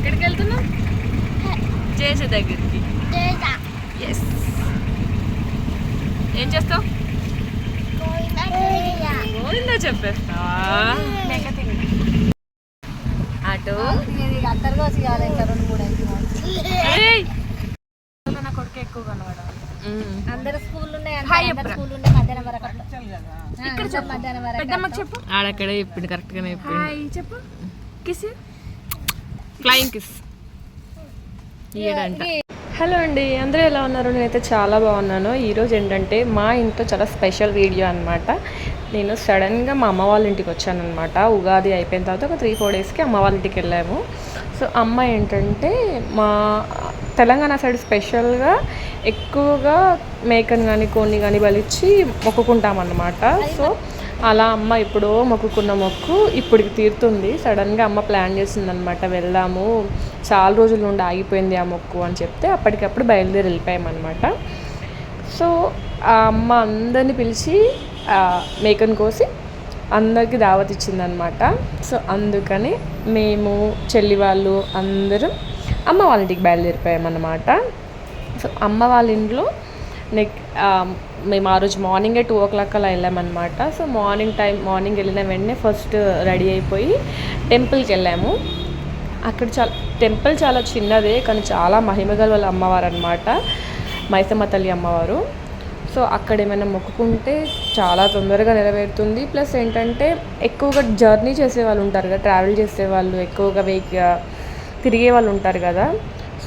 ఎక్కడికి వెళ్తున్నాం? జేజ దగ్గరికి. ఎస్. ఏం చేస్తావు? గోవిందా చెప్పేస్తావా? అటు నా కొడుకు ఎక్కువ కనబడాలి. అందరు స్కూల్ ఉన్నాయి, ఇక్కడ చెప్పు. పెద్దమ్మకి చెప్పు. ఆడక్కడే చెప్పింది, కరెక్ట్ గానే చెప్పింది. చెప్పు. కిస్, ఫ్లయింగ్ కిస్ ఇయ్యడంట. హలో అండి, అందరూ ఎలా ఉన్నారు? నేనైతే చాలా బాగున్నాను. ఈరోజు ఏంటంటే మా ఇంట్లో చాలా స్పెషల్ వీడియో అనమాట. నేను సడన్గా మా అమ్మ వాళ్ళ ఇంటికి వచ్చాను అనమాట. ఉగాది అయిపోయిన తర్వాత ఒక 3-4 డేస్కి అమ్మ వాళ్ళ ఇంటికి వెళ్ళాము. సో అమ్మ ఏంటంటే మా తెలంగాణ సైడ్ స్పెషల్గా ఎక్కువగా మేకను కానీ కోడిని కానీ బలిచ్చి మొక్కుకుంటామన్నమాట. సో అలా అమ్మ ఎప్పుడో మొక్కుకున్న మొక్కు ఇప్పటికి తీరుతుంది. సడన్గా అమ్మ ప్లాన్ చేసిందనమాట, వెళ్దాము, చాలా రోజుల నుండి ఆగిపోయింది ఆ మొక్కు అని చెప్తే అప్పటికప్పుడు బయలుదేరి వెళ్ళిపోయామన్నమాట. సో ఆ అమ్మ అందరిని పిలిచి మేకను కోసి అందరికీ దావత్ ఇచ్చిందనమాట. సో అందుకని మేము చెల్లి వాళ్ళు అందరం అమ్మ వాళ్ళ ఇంటికి బయలుదేరిపోయామన్నమాట. సో అమ్మ వాళ్ళ ఇంట్లో మేము ఆ రోజు మార్నింగే 2 o'clock అలా వెళ్ళామన్నమాట. సో మార్నింగ్ వెళ్ళిన వెంటనే ఫస్ట్ రెడీ అయిపోయి టెంపుల్కి వెళ్ళాము. అక్కడ టెంపుల్ చాలా చిన్నదే కానీ చాలా మహిమగల వాళ్ళ అమ్మవారు అనమాట, మైసమ్మ తల్లి అమ్మవారు. సో అక్కడ ఏమైనా మొక్కుకుంటే చాలా తొందరగా నెరవేరుతుంది. ప్లస్ ఏంటంటే ఎక్కువగా జర్నీ చేసేవాళ్ళు ఉంటారు కదా, ట్రావెల్ చేసేవాళ్ళు, ఎక్కువగా తిరిగే వాళ్ళు ఉంటారు కదా,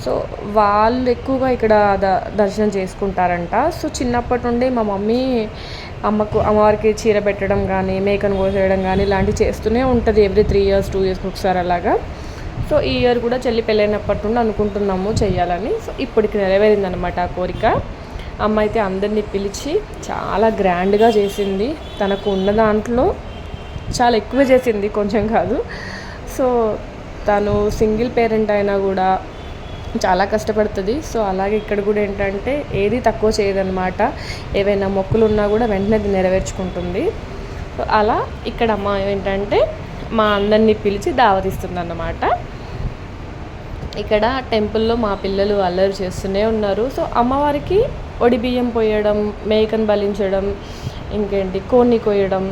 సో వాళ్ళు ఎక్కువగా ఇక్కడ దర్శనం చేసుకుంటారంట. సో చిన్నప్పటి నుండి మా మమ్మీ అమ్మవారికి చీర పెట్టడం కానీ మేకను కోసేయడం కానీ ఇలాంటివి చేస్తూనే ఉంటుంది. ఎవ్రీ 3 years 2 years ఒకసారి అలాగా. సో ఈ ఇయర్ కూడా చెల్లి పెళ్ళైనప్పటి నుండి అనుకుంటున్నాము చెయ్యాలని. సో ఇప్పటికి నెరవేరిందనమాట ఆ కోరిక. అమ్మ అయితే అందరినీ పిలిచి చాలా గ్రాండ్గా చేసింది. తనకు ఉన్న దాంట్లో చాలా ఎక్కువ చేసింది, కొంచెం కాదు. సో తను సింగిల్ పేరెంట్ అయినా కూడా చాలా కష్టపడుతుంది. సో అలాగే ఇక్కడ కూడా ఏంటంటే ఏది తక్కువ చేయదన్నమాట. ఏవైనా మొక్కులు ఉన్నా కూడా వెంటనే అది నెరవేర్చుకుంటుంది. సో అలా ఇక్కడ అమ్మ ఏంటంటే మా అందరినీ పిలిచి దావతిస్తుంది అన్నమాట. ఇక్కడ టెంపుల్లో మా పిల్లలు అల్లరి చేస్తూనే ఉన్నారు. సో అమ్మవారికి ఒడి బియ్యం పోయడం, మేకను బలించడం, ఇంకేంటి కోడిని కోయడం,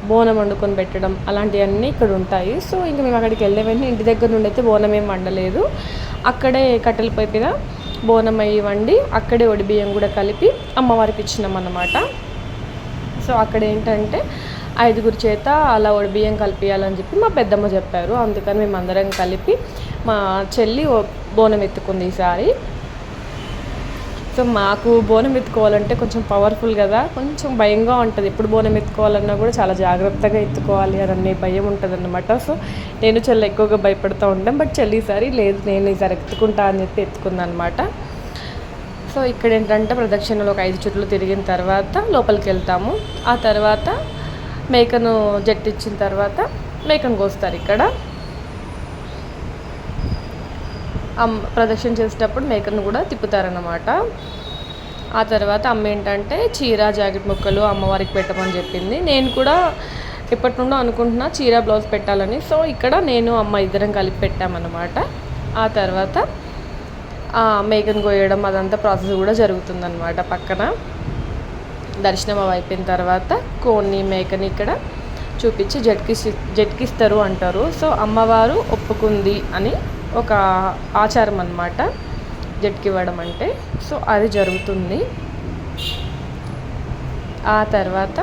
బోనం వండుకొని పెట్టడం అలాంటివన్నీ ఇక్కడ ఉంటాయి. సో ఇంకా మేము అక్కడికి వెళ్ళే వెంటనే ఇంటి దగ్గర నుండి అయితే బోనం ఏం వండలేదు. అక్కడే కట్టెల పొయ్యి మీద బోనం అయ్యి వండి అక్కడే ఒడి బియ్యం కూడా కలిపి అమ్మవారికి ఇచ్చినాం అన్నమాట. సో అక్కడ ఏంటంటే 5గురి చేత అలా ఒడి బియ్యం కలిపియాలని చెప్పి మా పెద్దమ్మ చెప్పారు. అందుకని మేము అందరం కలిపి మా చెల్లి బోనం ఎత్తుకుంది ఈసారి. సో మాకు బోనం ఎత్తుకోవాలంటే కొంచెం పవర్ఫుల్ కదా, కొంచెం భయంగా ఉంటుంది. ఎప్పుడు బోనం ఎత్తుకోవాలన్నా కూడా చాలా జాగ్రత్తగా ఎత్తుకోవాలి అని భయం ఉంటుంది అన్నమాట. సో నేను చెల్లి ఎక్కువగా భయపడుతూ ఉంటాం. బట్ చెల్లి ఈసారి లేదు, నేను ఈసారి ఎత్తుకుంటా అని చెప్పి ఎత్తుకుంది అనమాట. సో ఇక్కడ ఏంటంటే ప్రదక్షిణలో ఒక 5 చుట్లు తిరిగిన తర్వాత లోపలికి వెళ్తాము. ఆ తర్వాత మేకను జట్టిచ్చిన తర్వాత మేకను కోస్తారు. ఇక్కడ ప్రదక్షిణ చేసేటప్పుడు మేకను కూడా తిప్పుతారన్నమాట. ఆ తర్వాత అమ్మ ఏంటంటే చీర జాకెట్ ముక్కలు అమ్మవారికి పెట్టమని చెప్పింది. నేను కూడా ఎప్పటి నుండో అనుకుంటున్నా చీర బ్లౌజ్ పెట్టాలని. సో ఇక్కడ నేను అమ్మ ఇద్దరం కలిపి పెట్టామన్నమాట. ఆ తర్వాత మేకను కోయడం అదంతా ప్రాసెస్ కూడా జరుగుతుందన్నమాట. పక్కన దర్శనం అయిపోయిన తర్వాత కోడిని మేకని ఇక్కడ చూపించి జట్కిస్తారు అంటారు. సో అమ్మవారు ఒప్పుకుంది అని ఒక ఆచారం అన్నమాట జట్కివ్వడం అంటే. సో అది జరుగుతుంది. ఆ తర్వాత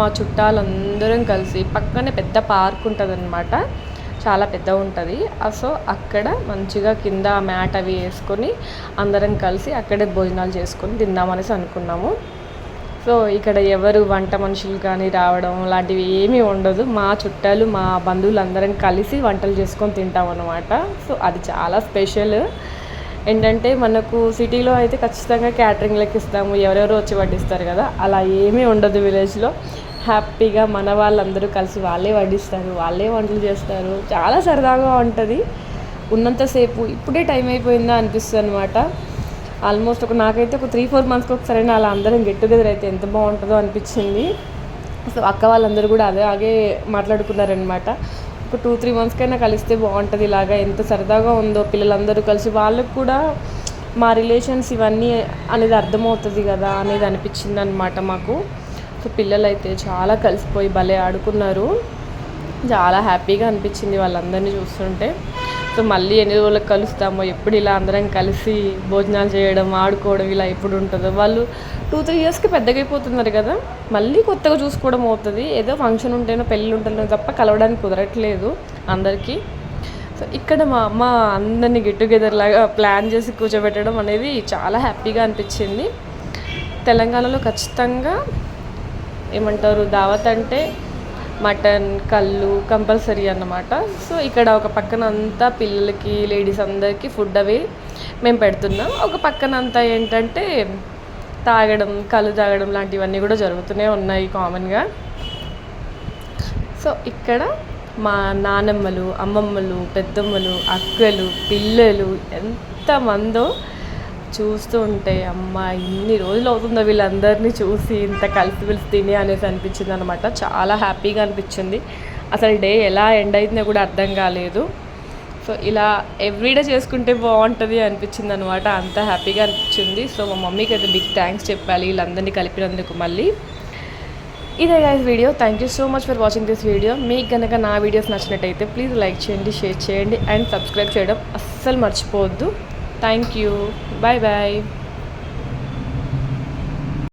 మా చుట్టాలందరం కలిసి పక్కనే పెద్ద పార్క్ ఉంటుంది అన్నమాట, చాలా పెద్ద ఉంటుంది. సో అక్కడ మంచిగా కింద మ్యాట్ అవి వేసుకొని అందరం కలిసి అక్కడే భోజనాలు చేసుకొని తిందామనేసి అనుకున్నాము. సో ఇక్కడ ఎవరు వంట మనుషులు కానీ రావడం లాంటివి ఏమీ ఉండదు. మా చుట్టాలు మా బంధువులు అందరం కలిసి వంటలు చేసుకొని తింటాం అన్నమాట. సో అది చాలా స్పెషల్. ఏంటంటే మనకు సిటీలో అయితే ఖచ్చితంగా క్యాటరింగ్లకి ఇస్తాము, ఎవరెవరో వచ్చి వడ్డిస్తారు కదా, అలా ఏమీ ఉండదు. విలేజ్లో హ్యాపీగా మన వాళ్ళందరూ కలిసి వాళ్ళే వడ్డిస్తారు, వాళ్ళే వంటలు చేస్తారు. చాలా సరదాగా ఉంటుంది. ఉన్నంతసేపు ఇప్పుడే టైం అయిపోయిందా అనిపిస్తుంది అనమాట. ఆల్మోస్ట్ నాకైతే ఒక 3-4 monthsకి ఒకసారి అలా అందరం గెట్ టుగెదర్ అయితే ఎంత బాగుంటుందో అనిపించింది. సో అక్క వాళ్ళందరూ కూడా అలాగే మాట్లాడుకున్నారనమాట. ఒక ఒక 2-3 మంత్స్కైనా కలిస్తే బాగుంటుంది. ఇలాగా ఎంత సరదాగా ఉందో పిల్లలందరూ కలిసి, వాళ్ళకు కూడా మా రిలేషన్స్ ఇవన్నీ అనేది అర్థమవుతుంది కదా అనేది అనిపించింది అనమాట మాకు. సో పిల్లలైతే చాలా కలిసిపోయి భలే ఆడుకున్నారు. చాలా హ్యాపీగా అనిపించింది వాళ్ళందరినీ చూస్తుంటే. సో మళ్ళీ ఎన్ని రోజులకు కలుస్తామో, ఎప్పుడు ఇలా అందరం కలిసి భోజనాలు చేయడం, ఆడుకోవడం ఇలా ఎప్పుడు ఉంటుందో. వాళ్ళు 2-3 ఇయర్స్కి పెద్దగా అయిపోతున్నారు కదా, మళ్ళీ కొత్తగా చూసుకోవడం అవుతుంది. ఏదో ఫంక్షన్ ఉంటేనో పెళ్ళి ఉంటేనో తప్ప కలవడానికి కుదరట్లేదు అందరికీ. సో ఇక్కడ మా అమ్మ అందరినీ గెట్ టుగెదర్ లాగా ప్లాన్ చేసి కూర్చోబెట్టడం అనేది చాలా హ్యాపీగా అనిపించింది. తెలంగాణలో ఖచ్చితంగా ఏమంటారు, దావత్ అంటే మటన్, కళ్ళు కంపల్సరీ అన్నమాట. సో ఇక్కడ ఒక పక్కన అంతా పిల్లలకి, లేడీస్ అందరికీ ఫుడ్ అవి మేము పెడుతున్నాం. ఒక పక్కన అంతా ఏంటంటే తాగడం, కళ్ళు తాగడం లాంటివన్నీ కూడా జరుగుతూనే ఉన్నాయి కామన్గా. సో ఇక్కడ మా నానమ్మలు, అమ్మమ్మలు, పెద్దమ్మలు, అక్కలు, పిల్లలు ఎంతమందో చూస్తూ ఉంటే, అమ్మ ఇన్ని రోజులు అవుతుందో వీళ్ళందరినీ చూసి ఇంత కలిసి తిని అనేసి అనిపించింది అనమాట. చాలా హ్యాపీగా అనిపించింది. అసలు డే ఎలా ఎండ్ అయిందో కూడా అర్థం కాలేదు. సో ఇలా ఎవ్రీడే చేసుకుంటే బాగుంటుంది అనిపించింది అనమాట. అంత హ్యాపీగా అనిపించింది. సో మా మమ్మీకి అయితే బిగ్ థ్యాంక్స్ చెప్పాలి వీళ్ళందరినీ కలిపినందుకు. మళ్ళీ ఇదే guys video. Thank you so much for watching this video. మీకు కనుక నా వీడియోస్ నచ్చినట్టయితే ప్లీజ్ లైక్ చేయండి, షేర్ చేయండి అండ్ సబ్స్క్రైబ్ చేయడం అస్సలు మర్చిపోవద్దు. Thank you. Bye bye.